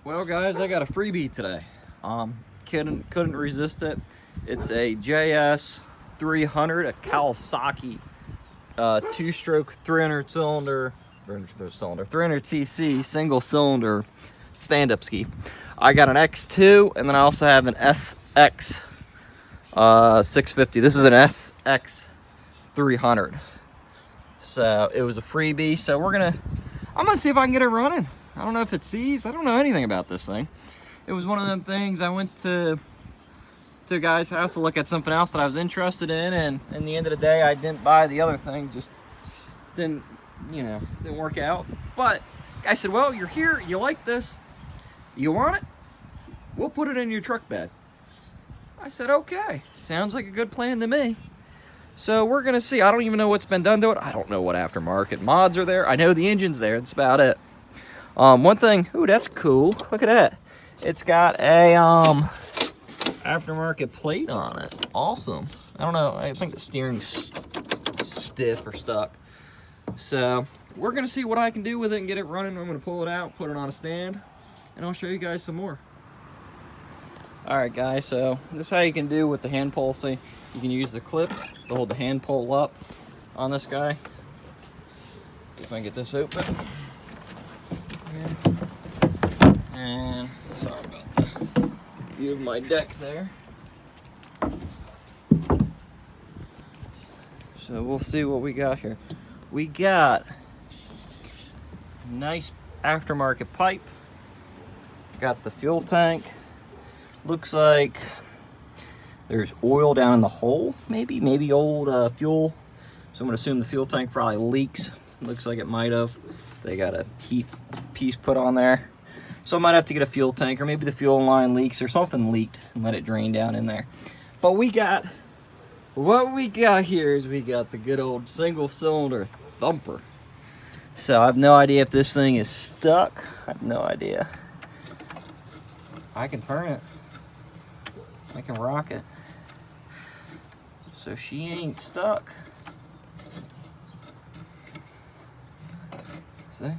Well, guys, I got a freebie today. Couldn't resist it. It's a JS300, a Kawasaki, two-stroke 300cc single cylinder stand-up ski. I got an X2, and then I also have an SX650. This is an SX300. So it was a freebie. So I'm gonna see if I can get it running. I don't know if it sees. I don't know anything about this thing. It was one of them things. I went to a guy's house to look at something else that I was interested in, and in the end of the day, I didn't buy the other thing. Just didn't work out. But I said, well, you're here. You like this. You want it? We'll put it in your truck bed. I said, okay. Sounds like a good plan to me. So we're gonna see. I don't even know what's been done to it. I don't know what aftermarket mods are there. I know the engine's there. That's about it. One thing, ooh, that's cool. Look at that. It's got a aftermarket plate on it. Awesome. I don't know. I think the steering's stiff or stuck. So we're gonna see what I can do with it and get it running. I'm gonna pull it out, put it on a stand, and I'll show you guys some more. All right, guys. So this is how you can do with the hand pole. See, you can use the clip to hold the hand pole up on this guy. See if I can get this open. And sorry about the view of my deck there. So we'll see what we got here. We got a nice aftermarket pipe. Got the fuel tank. Looks like there's oil down in the hole, maybe old fuel. So I'm gonna assume the fuel tank probably leaks. Looks like it might have. They got a heat piece put on there. So I might have to get a fuel tank, or maybe the fuel line leaks or something leaked and let it drain down in there. But what we got here is we got the good old single cylinder thumper. So I have no idea if this thing is stuck. I have no idea. I can turn it. I can rock it. So she ain't stuck. See?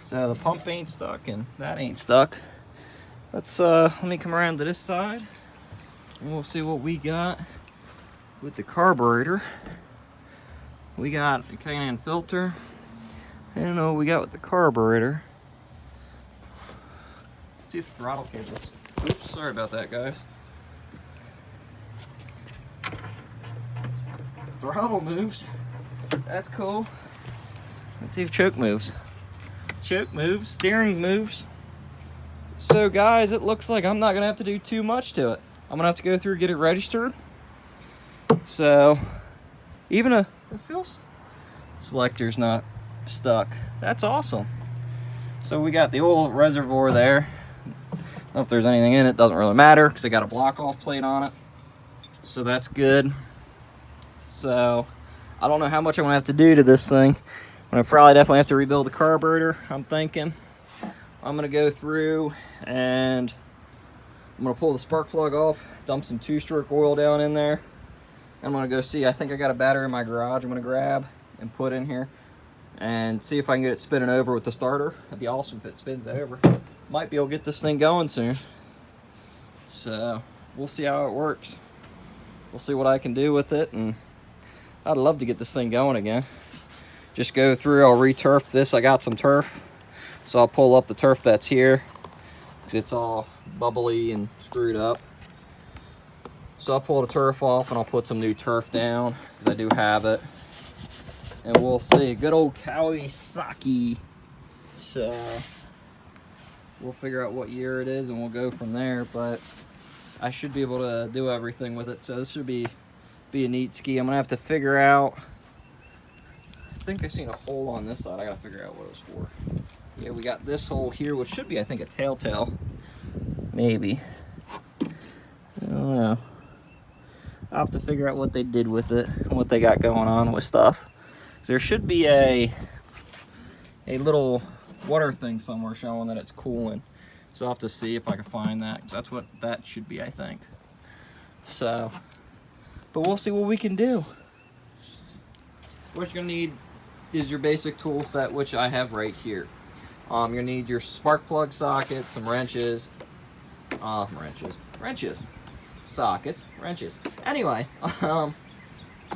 So the pump ain't stuck and that ain't stuck. Let me come around to this side and we'll see what we got with the carburetor. We got a K&N filter. I don't know what we got with the carburetor. Let's see if the throttle cables. Oops, sorry about that, guys. Throttle moves. That's cool. Let's see if choke moves. Choke moves, steering moves. So guys, it looks like I'm not gonna have to do too much to it. I'm gonna have to go through and get it registered. So even the fuel selector's not stuck. That's awesome. So we got the oil reservoir there. I don't know if there's anything in it, doesn't really matter because they got a block off plate on it. So that's good. So I don't know how much I'm gonna have to do to this thing. I'm gonna probably definitely have to rebuild the carburetor, I'm thinking. I'm gonna go through and I'm gonna pull the spark plug off, dump some two-stroke oil down in there. I'm gonna go see, I think I got a battery in my garage I'm gonna grab and put in here and see if I can get it spinning over with the starter. That'd be awesome if it spins over. Might be able to get this thing going soon. So we'll see how it works. We'll see what I can do with it, and I'd love to get this thing going again. Just go through, I'll re-turf this. I got some turf, so I'll pull up the turf that's here because it's all bubbly and screwed up. So I'll pull the turf off and I'll put some new turf down because I do have it. And we'll see. Good old Kawasaki. So we'll figure out what year it is and we'll go from there. But I should be able to do everything with it. So this should be a neat ski. I'm gonna have to figure out. I think I seen a hole on this side. I gotta figure out what it was for. Yeah, we got this hole here, which should be, I think, a telltale. Maybe. I don't know. I'll have to figure out what they did with it and what they got going on with stuff. There should be a little water thing somewhere showing that it's cooling. So I'll have to see if I can find that, 'cause that's what that should be, I think. So, but we'll see what we can do. What you're gonna need is your basic tool set, which I have right here. You're gonna need your spark plug socket, some wrenches, sockets, wrenches. Anyway,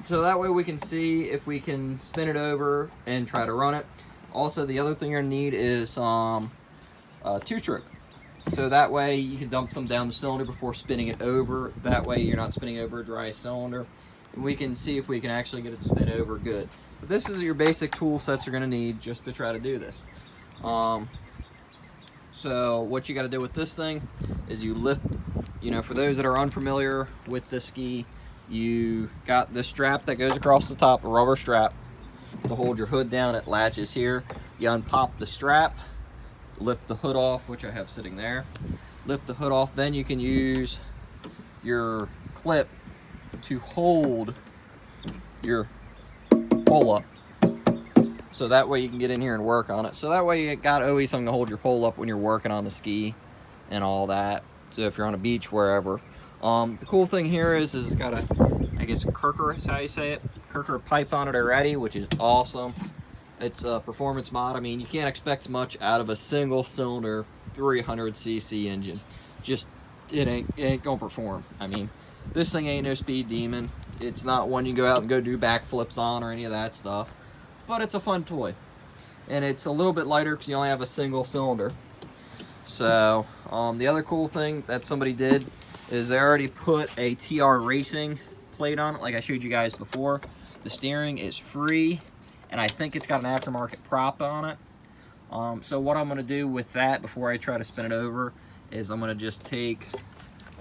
so that way we can see if we can spin it over and try to run it. Also, the other thing you're gonna need is some two-stroke. So that way you can dump some down the cylinder before spinning it over. That way you're not spinning over a dry cylinder. And we can see if we can actually get it to spin over good. But this is your basic tool sets you're gonna need just to try to do this. So what you gotta do with this thing is you lift, you know, for those that are unfamiliar with this ski, you got this strap that goes across the top, a rubber strap to hold your hood down. It latches here. You unpop the strap, lift the hood off, which I have sitting there. Lift the hood off, then you can use your clip to hold your pole up. So that way you can get in here and work on it. So that way you got always something to hold your pole up when you're working on the ski and all that. So if you're on a beach, wherever. The cool thing here is it's got a, I guess, Kirker is how you say it. Kirker pipe on it already, which is awesome. It's a performance mod. I mean, you can't expect much out of a single cylinder 300cc engine. Just, it ain't gonna perform. I mean, this thing ain't no speed demon. It's not one you go out and go do backflips on or any of that stuff. But it's a fun toy. And it's a little bit lighter because you only have a single cylinder. So, the other cool thing that somebody did is they already put a TR Racing plate on it, like I showed you guys before. The steering is free, and I think it's got an aftermarket prop on it. So what I'm gonna do with that before I try to spin it over is I'm gonna just take,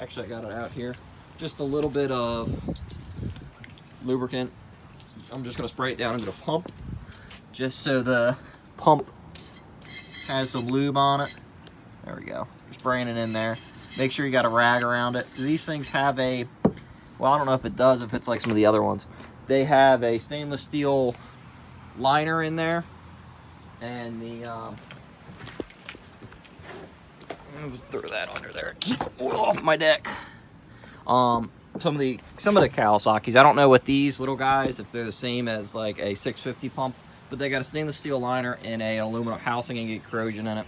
actually I got it out here, just a little bit of lubricant. I'm just gonna spray it down into the pump, just so the pump has some lube on it. There we go, spraying it in there. Make sure you got a rag around it. These things have a, well, I don't know if it does, if it's like some of the other ones. They have a stainless steel liner in there, and the I'll just throw that under there, keep oil off my deck. Some of the Kawasaki's, I don't know what these little guys, if they're the same as like a 650 pump, but they got a stainless steel liner and an aluminum housing and get corrosion in it,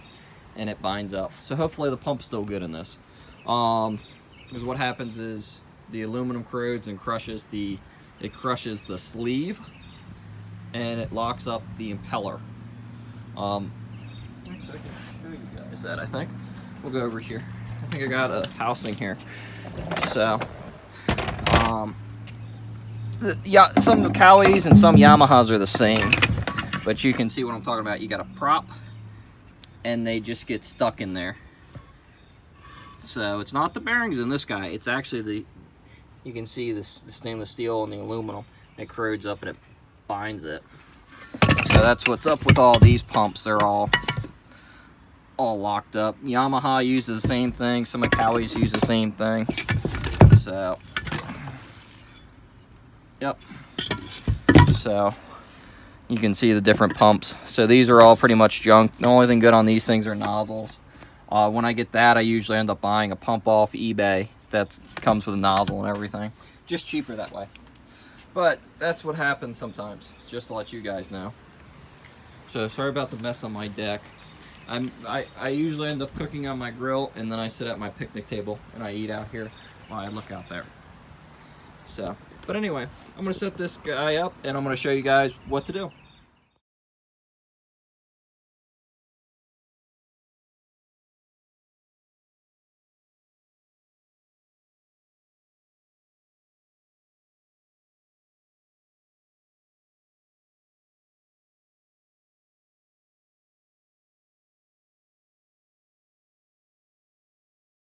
and it binds up. So hopefully the pump's still good in this. Because what happens is the aluminum corrodes and crushes the sleeve, and it locks up the impeller. Actually, I can show you guys that, I think. We'll go over here. I think I got a housing here. So, yeah, some Kawis and some Yamahas are the same, but you can see what I'm talking about. You got a prop, and they just get stuck in there. So it's not the bearings in this guy. It's actually the, you can see the stainless steel and the aluminum. It corrodes up and it binds it. So that's what's up with all these pumps. They're all locked up. Yamaha uses the same thing. Some of Kawis use the same thing. So, yep. So you can see the different pumps. So these are all pretty much junk. The only thing good on these things are nozzles. When I get that, I usually end up buying a pump off eBay that comes with a nozzle and everything. Just cheaper that way. But that's what happens sometimes, just to let you guys know. So sorry about the mess on my deck. I usually end up cooking on my grill, and then I sit at my picnic table and I eat out here while I look out there. So, but anyway, I'm gonna set this guy up and I'm gonna show you guys what to do.